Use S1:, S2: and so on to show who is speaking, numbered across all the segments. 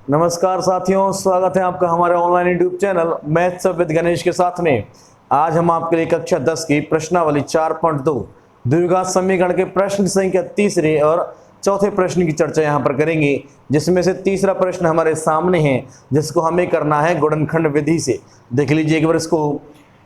S1: नमस्कार साथियों, स्वागत है आपका हमारे online YouTube channel maths with Ganesh के साथ में। आज हम आपके लिए कक्षा 10 की प्रश्नावली 4.2 द्विघात समीकरण के प्रश्न संख्या तीसरे और चौथे प्रश्न की चर्चा यहाँ पर करेंगे, जिसमें से तीसरा प्रश्न हमारे सामने है, जिसको हमें करना है गुणनखंड विधि से। देख लीजिए एक बार इसको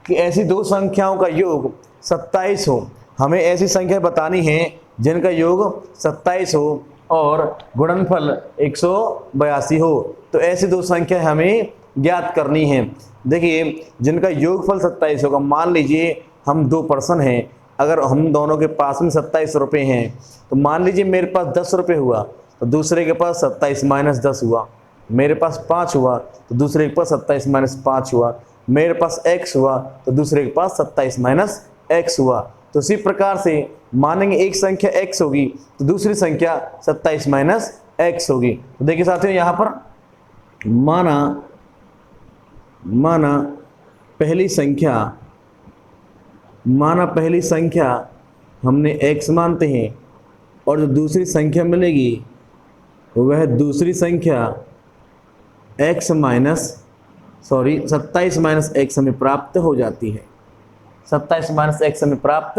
S1: कि ऐसी दो संख्याओं का योग 27 हो। हमें ऐसी संख्या बतानी है जिनका योग 27 हो और गुणनफल 182 हो। तो ऐसी दो संख्या हमें ज्ञात करनी है। देखिए जिनका योगफल 27 होगा, मान लीजिए हम दो पर्सन हैं, अगर हम दोनों के पास में 27 रुपये हैं, तो मान लीजिए मेरे पास 10 रुपये हुआ तो दूसरे के पास 27 माइनस 10 हुआ। मेरे पास 5 हुआ तो दूसरे के पास 27 माइनस 5 हुआ। मेरे पास x हुआ तो दूसरे के पास 27 माइनस x हुआ। तो इसी प्रकार से मानेंगे एक संख्या x होगी तो दूसरी संख्या 27 माइनस x होगी। तो देखिए साथियों, यहाँ पर माना पहली संख्या हमने x मानते हैं और जो दूसरी संख्या मिलेगी वह दूसरी संख्या 27 माइनस x हमें प्राप्त हो जाती है। 27 माइनस x हमें प्राप्त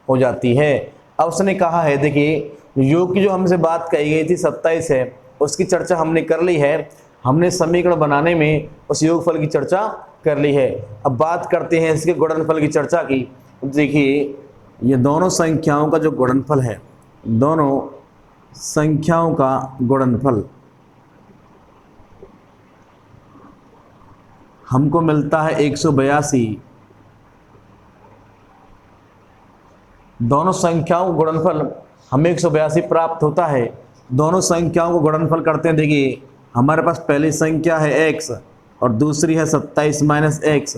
S1: हो जाती है। अब उसने कहा है, देखिए योग की जो हमसे बात कही गई थी 27 है, उसकी चर्चा हमने कर ली है। हमने समीकरण बनाने में उस योगफल की चर्चा कर ली है। अब बात करते हैं इसके गुणनफल की चर्चा की। देखिए ये दोनों संख्याओं का जो गुणनफल है, दोनों संख्याओं का गुणनफल हमको मिलता है 182। दोनों संख्याओं का गुणनफल हमें 182 प्राप्त होता है। दोनों संख्याओं को गुणनफल करते हैं। देखिए हमारे पास पहली संख्या है x और दूसरी है 27 माइनस x,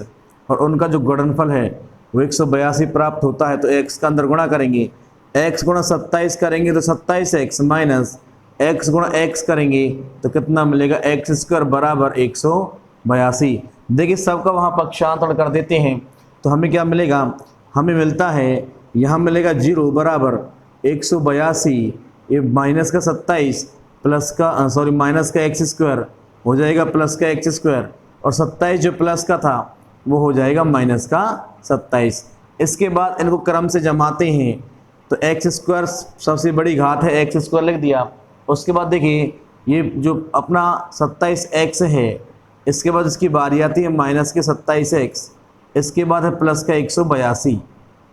S1: और उनका जो गुणनफल है वो 182 प्राप्त होता है। तो x का अंदर गुणा करेंगे, x गुणा 27 करेंगे तो 27x माइनस x गुणा x करेंगे तो कितना मिलेगा, x स्क्वायर बराबर 182। देखिए सबका वहाँ पक्षांतरण कर देते हैं तो हमें क्या मिलेगा, हमें मिलता है यहाँ मिलेगा 0 बराबर 182, ये माइनस का 27 प्लस का माइनस का x स्क्वायर हो जाएगा प्लस का x स्क्वायर, और 27 जो प्लस का था वो हो जाएगा माइनस का 27। इसके बाद इनको क्रम से जमाते हैं तो x स्क्वायर सबसे बड़ी घात है, x स्क्वायर लिख दिया। उसके बाद देखिए ये जो अपना 27x है, इसके बाद इसकी बारी आती है माइनस के 27x, इसके बाद है प्लस का 182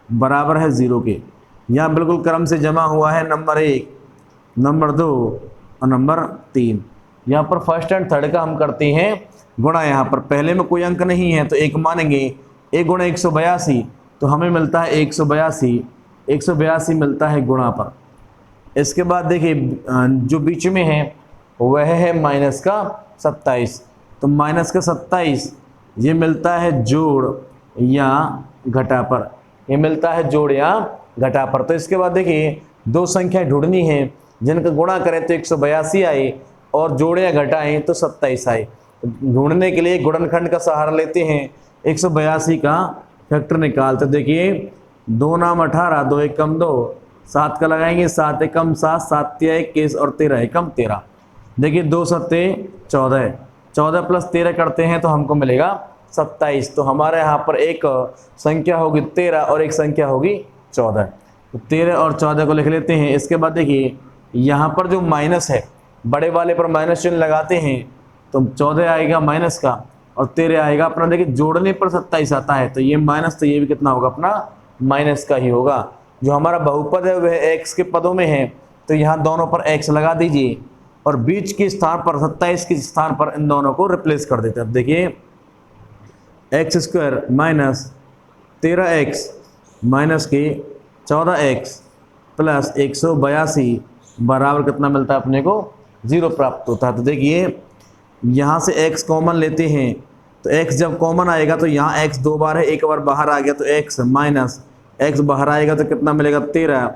S1: बराबर है 0 के। यहाँ बिल्कुल क्रम से जमा हुआ है नंबर 1, नंबर 2 और नंबर 3। यहाँ पर फर्स्ट एंड थर्ड का हम करते हैं गुणा। यहाँ पर पहले में कोई अंक नहीं है तो 1 मानेंगे, 1 गुणा 182 तो हमें मिलता है 182 मिलता है गुणा पर। इसके बाद देखिए जो बीच में है वह है माइनस का 27, तो माइनस का 27 ये मिलता है जोड़ या घटा पर, ये मिलता है जोड़ या घटा पर। तो इसके बाद देखिए दो संख्याएं ढूंढनी है जिनका गुणा करें तो 182 आए और जोड़े या घटाएं तो 27 आए। ढूंढने के लिए गुणनखंड का सहारा लेते हैं, 182 का फैक्टर निकालते। देखिए 2 नाम 18, 2 एकम 2, 7 का लगाएंगे, 7 एकम 7, 7 तिया 21 और 13 एकम 13। देखिए 2 सत्ते 14, 14 प्लस 13 करते हैं तो हमको मिलेगा 27। तो हमारे यहाँ पर एक संख्या होगी 13 और एक संख्या होगी 14। तो 13 और 14 को लिख लेते हैं। इसके बाद देखिए यहाँ पर जो माइनस है, बड़े वाले पर माइनस चिन्ह लगाते हैं तो 14 आएगा माइनस का और 13 आएगा अपना। देखिए जोड़ने पर 27 आता है तो ये माइनस, तो ये भी कितना होगा अपना माइनस का ही होगा। जो हमारा बहुपद है वह x के पदों में है तो यहाँ दोनों पर x लगा दीजिए और बीच के स्थान पर 27 के स्थान पर इन दोनों को रिप्लेस कर देते हैं। अब देखिए x square minus 13x minus के 14x प्लस 182 बराबर कितना मिलता है अपने को, 0 प्राप्त होता है। तो देखिए यहाँ से x कॉमन लेते हैं तो x जब कॉमन आएगा तो यहाँ x 2 बार है, एक बार बाहर आ गया तो x माइनस x बाहर आएगा तो कितना मिलेगा 13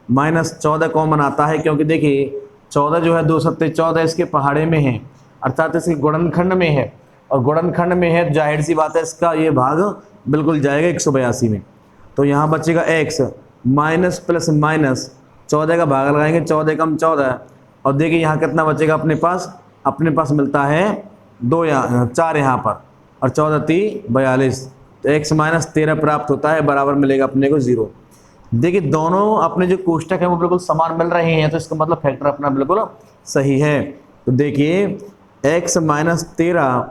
S1: माइनस 14 कॉमन आता है, क्योंकि देखिए 14 जो है 2 सत्ते 14 इसके पहाड़े में है, अर्थात इसके गुणनखंड में है, और गुणनखंड में है जाहिर सी बात है इसका ये भाग बिल्कुल जाएगा 182 में। तो यहाँ बचेगा x माइनस प्लस माइनस 14 का भाग लगाएंगे, 14 कम 14, और देखिए यहाँ कितना बचेगा अपने पास, अपने पास मिलता है 2 या 4 यहाँ पर, और 14 × 42, तो x माइनस 13 प्राप्त होता है, बराबर मिलेगा अपने को 0। देखिए दोनों अपने जो कोष्टक है वो बिल्कुल समान मिल रहे हैं, तो इसका मतलब फैक्टर अपना बिल्कुल सही है। तो देखिए x माइनस 13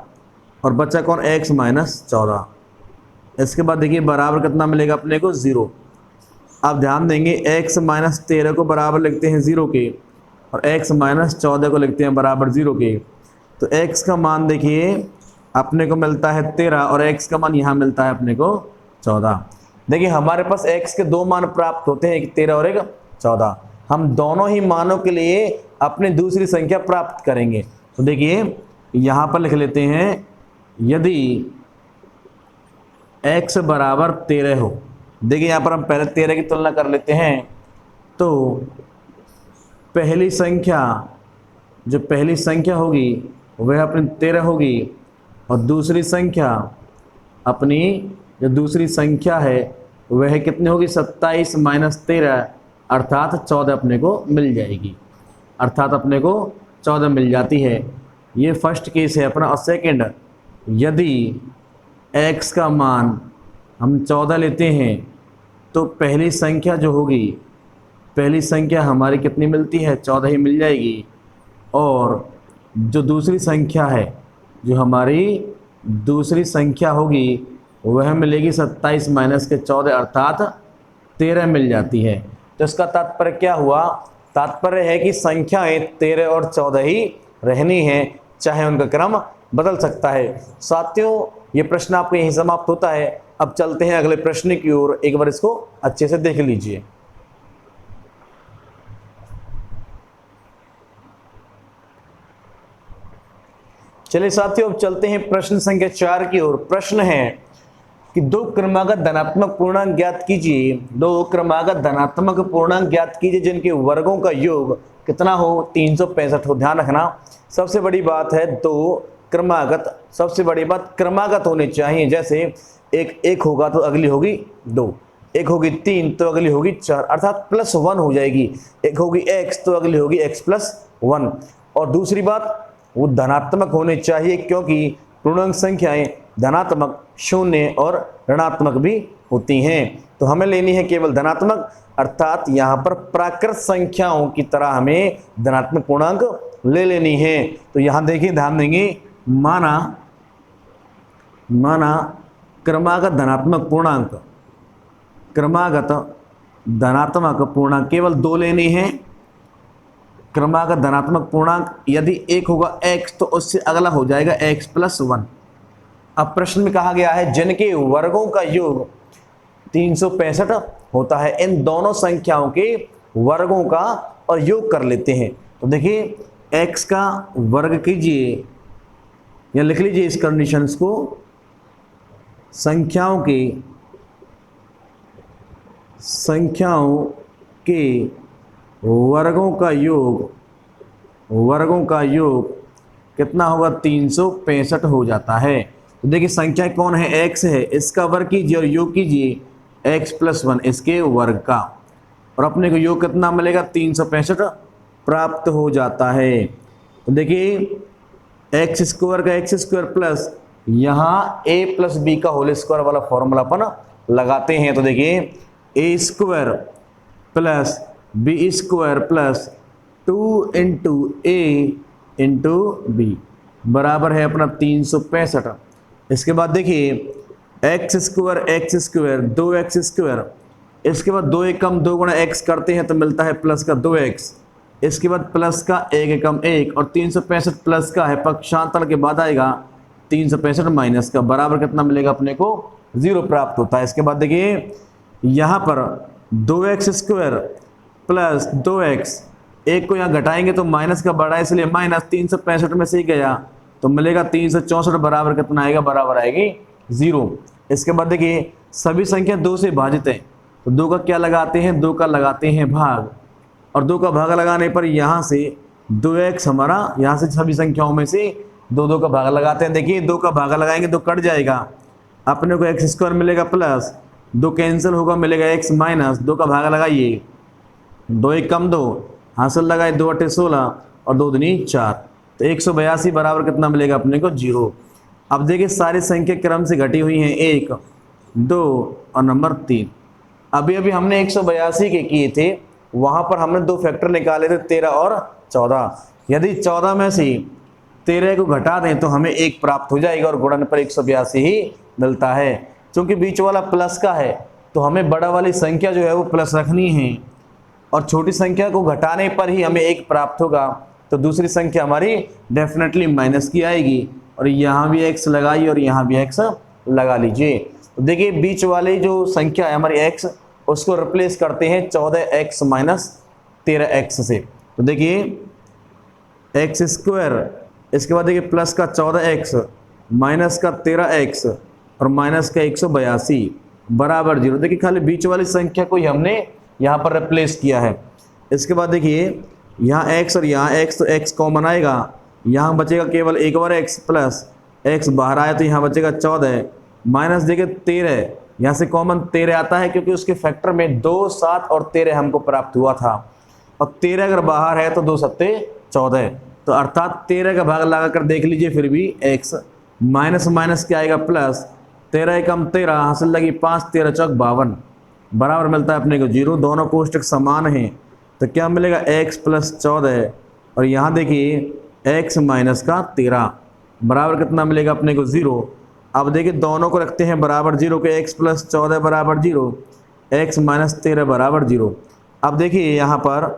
S1: और बचा कौन, x माइनस 14। इसके बाद देखिए बराबर कितना मिलेगा अपने को, 0। अब ध्यान देंगे x माइनस 13 को बराबर लिखते हैं 0 के, और x माइनस 14 को लिखते हैं बराबर 0 के। तो x का मान देखिए अपने को मिलता है 13 और x का मान यहाँ मिलता है अपने को 14। देखिए हमारे पास x के 2 मान प्राप्त होते हैं, एक 13 और एक 14। हम दोनों ही मानों के लिए अपनी दूसरी संख्या प्राप्त करेंगे। तो देखिए यहाँ पर लिख लेते हैं, यदि x बराबर 13 हो, देखिए यहाँ पर हम पहले 13 की तुलना कर लेते हैं। तो पहली संख्या, जो पहली संख्या होगी वह अपनी 13 होगी, और दूसरी संख्या अपनी, जो दूसरी संख्या है वह कितनी होगी, 27 माइनस 13 अर्थात 14 अपने को मिल जाएगी, अर्थात अपने को 14 मिल जाती है। ये फर्स्ट केस है अपना। और सेकंड, यदि x का मान हम 14 लेते हैं तो पहली संख्या जो होगी, पहली संख्या हमारी कितनी मिलती है, 14 ही मिल जाएगी, और जो दूसरी संख्या है, जो हमारी दूसरी संख्या होगी वह मिलेगी 27 माइनस के 14 अर्थात 13 मिल जाती है। तो इसका तात्पर्य क्या हुआ, तात्पर्य है कि संख्याएं 13 और 14 ही रहनी है, चाहे उनका क्रम बदल सकता है। साथियों ये प्रश्न आपको यहीं समाप्त होता है। अब चलते हैं अगले प्रश्न की ओर, एक बार इसको अच्छे से देख लीजिए। चलिए साथियों अब चलते हैं प्रश्न संख्या 4 की ओर। प्रश्न है कि 2 क्रमागत धनात्मक पूर्णांक ज्ञात कीजिए, 2 क्रमागत धनात्मक पूर्णांक ज्ञात कीजिए जिनके वर्गों का योग कितना हो, 365 हो। ध्यान रखना सबसे बड़ी बात है 2 क्रमागत, सबसे बड़ी बात क्रमागत होने चाहिए। जैसे एक होगा तो अगली होगी 2, एक होगी 3 तो अगली होगी 4, अर्थात +1 हो जाएगी। एक होगी x तो अगली होगी x+1। और दूसरी बात वो धनात्मक होने चाहिए, क्योंकि पूर्णांक संख्याएं धनात्मक, शून्य और ऋणात्मक भी होती हैं। तो हमें लेनी है केवल धनात्मक, अर्थात यहाँ पर प्राकृत संख्याओं की तरह हमें धनात्मक पूर्णांक ले लेनी है। तो यहाँ देखिए ध्यान देंगे, माना क्रमागत धनात्मक पूर्णांक, क्रमागत धनात्मक पूर्णांक केवल 2 लेनी है। क्रमागत धनात्मक पूर्णांक यदि एक होगा x तो उससे अगला हो जाएगा x+1। अब प्रश्न में कहा गया है जिनके वर्गों का योग 365 होता है, इन दोनों संख्याओं के वर्गों का और योग कर लेते हैं। तो देखिए x का वर्ग कीजिए, या लिख लीजिए इस कंडीशंस को, संख्याओं के वर्गों का योग कितना होगा, 365 हो जाता है। तो देखिए संख्या कौन है, x है, इसका वर्ग कीजिए और योग कीजिए x+1 इसके वर्ग का, और अपने को योग कितना मिलेगा, 365 प्राप्त हो जाता है। तो देखिए x² का x² प्लस यहाँ a+b का होल स्क्वायर वाला फॉर्मूला अपन लगाते हैं। तो देखिए a² plus b² plus 2 × a × b बराबर है अपना 365। इसके बाद देखिए x², 2x², इसके बाद 2 एकम 2 गुणा x करते हैं तो मिलता है प्लस का 2x, इसके बाद प्लस का 1 एकम 1, और 365 प्लस का है पक्षांतर के बाद आएगा 365 माइनस का, बराबर कितना मिलेगा अपने को, 0 प्राप्त होता है। इसके बाद देखिए यहाँ पर 2x² प्लस 2x, एक को यहाँ घटाएंगे तो माइनस का बढ़ा, इसलिए माइनस 365 में से ही गया तो मिलेगा 364, बराबर कितना आएगा, बराबर आएगी 0। इसके बाद देखिए सभी संख्या 2 से भाजित है, तो 2 का क्या लगाते हैं, 2 का लगाते हैं भाग, और 2 का भाग लगाने पर यहाँ से 2x हमारा, यहाँ से सभी संख्याओं में से 2 का भाग लगाते हैं। देखिए 2 का भाग लगाएंगे तो कट जाएगा, अपने को x² मिलेगा प्लस 2 कैंसिल होगा, मिलेगा x माइनस 2 का भाग लगाइए, 2 × 2 हासिल लगाए, 2 × 8 = 16 और 2 दूनी 4, तो 182 बराबर कितना मिलेगा अपने को 0। अब देखिए सारी संख्या क्रम से घटी हुई हैं 1, 2 और नंबर 3। अभी हमने 182 के किए थे, वहाँ पर हमने दो फैक्टर निकाले थे 13 और 14। यदि 14 में से 13 को घटा दें तो हमें 1 प्राप्त हो जाएगा और गुणनफल 182 ही मिलता है। क्योंकि बीच वाला प्लस का है तो हमें बड़ा वाली संख्या जो है वो प्लस रखनी है और छोटी संख्या को घटाने पर ही हमें 1 प्राप्त होगा। तो दूसरी संख्या हमारी डेफिनेटली माइनस की आएगी और यहाँ भी x लगाइए और यहाँ भी x लगा लीजिए। तो देखिए बीच वाली जो संख्या है हमारी x, उसको रिप्लेस करते हैं 14x माइनस 13x से। तो देखिए एक्स स्क्वायर, इसके बाद देखिए प्लस का 14x माइनस का 13x और माइनस का 182 बराबर 0। देखिए खाली बीच वाली संख्या को ही हमने यहाँ पर रिप्लेस किया है। इसके बाद देखिए यहाँ x और यहाँ x, तो x कॉमन आएगा, यहाँ बचेगा केवल एक बार x प्लस x बाहर आया तो यहाँ बचेगा 14 माइनस देखिए 13, यहाँ से कॉमन 13 आता है क्योंकि उसके फैक्टर में 2, 7 और 13 हमको प्राप्त हुआ था और 13 अगर बाहर है तो 2 सत्ते 14, तो अर्थात 13 का भाग लगा कर देख लीजिए फिर भी x माइनस माइनस क्या आएगा प्लस 13 कम 13 हासिल लगी 5, 13 चौक 52 बराबर मिलता है अपने को 0। दोनों कोष्टक समान हैं तो क्या मिलेगा x प्लस 14 और यहाँ देखिए x माइनस का 13 बराबर कितना मिलेगा अपने को 0। अब देखिए दोनों को रखते हैं बराबर 0 के, x प्लस 14 बराबर 0, x माइनस 13 बराबर 0। अब देखिए यहाँ पर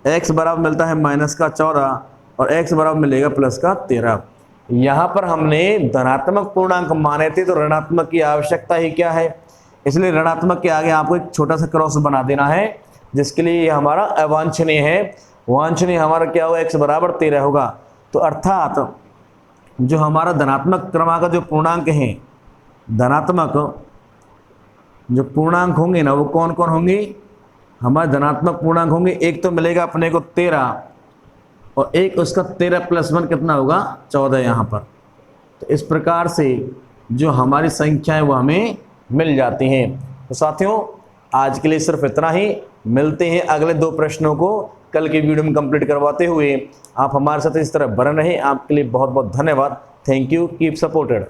S1: x बराबर मिलता है माइनस का 14 और x बराबर मिलेगा प्लस का 13। यहाँ पर हमने धनात्मक पूर्णांक माने थे तो ऋणात्मक की आवश्यकता ही क्या है, इसलिए ऋणात्मक के आगे आपको एक छोटा सा क्रॉस बना देना है, जिसके लिए ये हमारा अवांछनीय है। वांछनीय हमारा क्या होगा, x बराबर 13 होगा। तो अर्थात जो हमारा धनात्मक क्रमांक जो पूर्णांक हैं, धनात्मक जो पूर्णांक होंगे ना वो कौन कौन होंगे, हमारे धनात्मक पूर्णांक होंगे, एक तो मिलेगा अपने को 13 और एक उसका 13 + 1 कितना होगा 14 यहाँ पर। तो इस प्रकार से जो हमारी संख्याएं वो हमें मिल जाती हैं। तो साथियों आज के लिए सिर्फ इतना ही, मिलते हैं अगले 2 प्रश्नों को कल की वीडियो में कंप्लीट करवाते हुए। आप हमारे साथ इस तरह बने रहें। आपके लिए बहुत बहुत धन्यवाद। Thank you, keep supported.